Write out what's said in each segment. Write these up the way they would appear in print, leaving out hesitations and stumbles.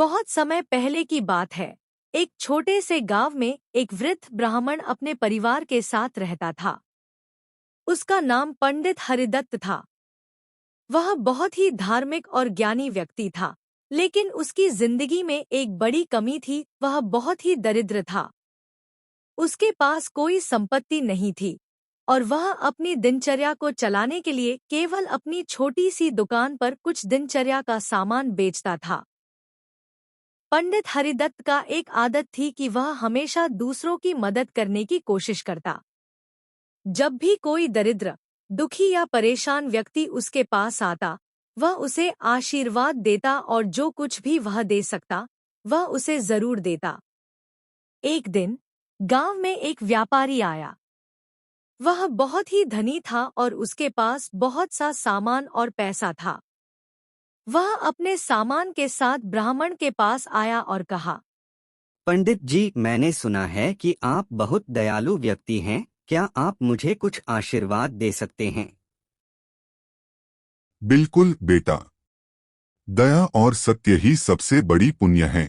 बहुत समय पहले की बात है। एक छोटे से गांव में एक वृद्ध ब्राह्मण अपने परिवार के साथ रहता था। उसका नाम पंडित हरिदत्त था। वह बहुत ही धार्मिक और ज्ञानी व्यक्ति था, लेकिन उसकी जिंदगी में एक बड़ी कमी थी। वह बहुत ही दरिद्र था। उसके पास कोई संपत्ति नहीं थी और वह अपनी दिनचर्या को चलाने के लिए केवल अपनी छोटी सी दुकान पर कुछ दिनचर्या का सामान बेचता था। पंडित हरिदत्त का एक आदत थी कि वह हमेशा दूसरों की मदद करने की कोशिश करता। जब भी कोई दरिद्र, दुखी या परेशान व्यक्ति उसके पास आता, वह उसे आशीर्वाद देता और जो कुछ भी वह दे सकता, वह उसे जरूर देता। एक दिन गांव में एक व्यापारी आया। वह बहुत ही धनी था और उसके पास बहुत सा सामान और पैसा था। वह अपने सामान के साथ ब्राह्मण के पास आया और कहा, पंडित जी, मैंने सुना है कि आप बहुत दयालु व्यक्ति हैं। क्या आप मुझे कुछ आशीर्वाद दे सकते हैं? बिल्कुल बेटा। दया और सत्य ही सबसे बड़ी पुण्य है।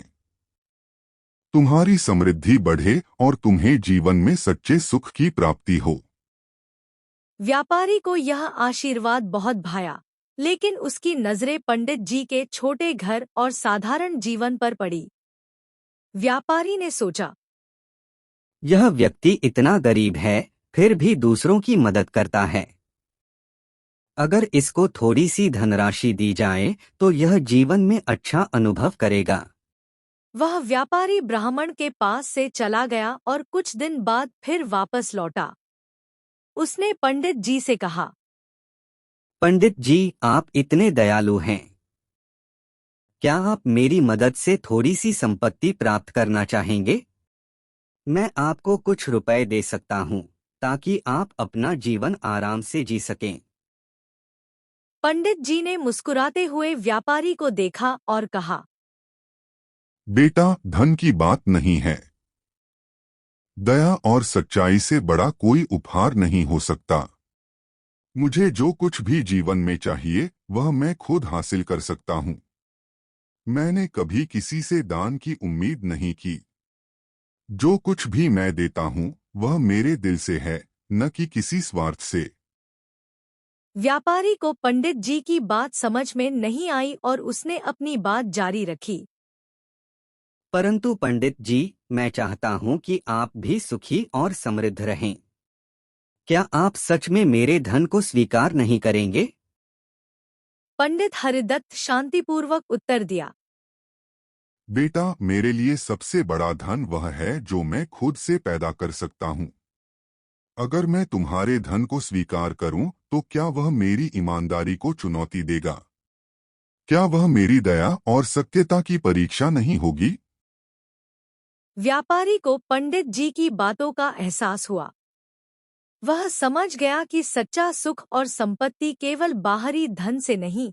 तुम्हारी समृद्धि बढ़े और तुम्हें जीवन में सच्चे सुख की प्राप्ति हो। व्यापारी को यह आशीर्वाद बहुत भाया, लेकिन उसकी नजरें पंडित जी के छोटे घर और साधारण जीवन पर पड़ी। व्यापारी ने सोचा, यह व्यक्ति इतना गरीब है, फिर भी दूसरों की मदद करता है। अगर इसको थोड़ी सी धनराशि दी जाए तो यह जीवन में अच्छा अनुभव करेगा। वह व्यापारी ब्राह्मण के पास से चला गया और कुछ दिन बाद फिर वापस लौटा। उसने पंडित जी से कहा, पंडित जी, आप इतने दयालु हैं। क्या आप मेरी मदद से थोड़ी सी संपत्ति प्राप्त करना चाहेंगे? मैं आपको कुछ रुपए दे सकता हूँ ताकि आप अपना जीवन आराम से जी सकें। पंडित जी ने मुस्कुराते हुए व्यापारी को देखा और कहा, बेटा, धन की बात नहीं है। दया और सच्चाई से बड़ा कोई उपहार नहीं हो सकता। मुझे जो कुछ भी जीवन में चाहिए वह मैं खुद हासिल कर सकता हूँ। मैंने कभी किसी से दान की उम्मीद नहीं की। जो कुछ भी मैं देता हूँ वह मेरे दिल से है, न कि किसी स्वार्थ से। व्यापारी को पंडित जी की बात समझ में नहीं आई और उसने अपनी बात जारी रखी। परंतु पंडित जी, मैं चाहता हूँ कि आप भी सुखी और समृद्ध रहें। क्या आप सच में मेरे धन को स्वीकार नहीं करेंगे? पंडित हरिदत्त शांतिपूर्वक उत्तर दिया, बेटा, मेरे लिए सबसे बड़ा धन वह है जो मैं खुद से पैदा कर सकता हूँ। अगर मैं तुम्हारे धन को स्वीकार करूं तो क्या वह मेरी ईमानदारी को चुनौती देगा? क्या वह मेरी दया और सत्यता की परीक्षा नहीं होगी? व्यापारी को पंडित जी की बातों का एहसास हुआ। वह समझ गया कि सच्चा सुख और संपत्ति केवल बाहरी धन से नहीं,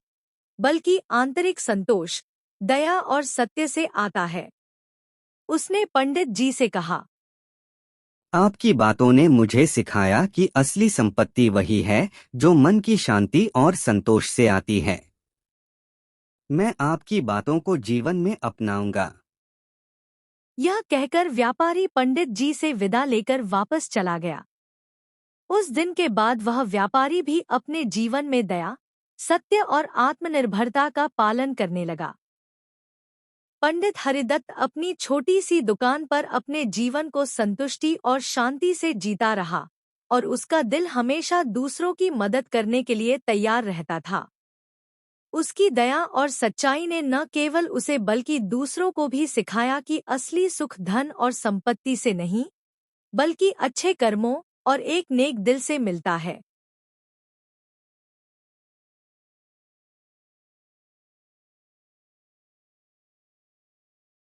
बल्कि आंतरिक संतोष, दया और सत्य से आता है। उसने पंडित जी से कहा, आपकी बातों ने मुझे सिखाया कि असली संपत्ति वही है जो मन की शांति और संतोष से आती है। मैं आपकी बातों को जीवन में अपनाऊंगा। यह कहकर व्यापारी पंडित जी से विदा लेकर वापस चला गया। उस दिन के बाद वह व्यापारी भी अपने जीवन में दया, सत्य और आत्मनिर्भरता का पालन करने लगा। पंडित हरिदत्त अपनी छोटी सी दुकान पर अपने जीवन को संतुष्टि और शांति से जीता रहा और उसका दिल हमेशा दूसरों की मदद करने के लिए तैयार रहता था। उसकी दया और सच्चाई ने न केवल उसे बल्कि दूसरों को भी सिखाया कि असली सुख धन और संपत्ति से नहीं, बल्कि अच्छे कर्मों और एक नेक दिल से मिलता है।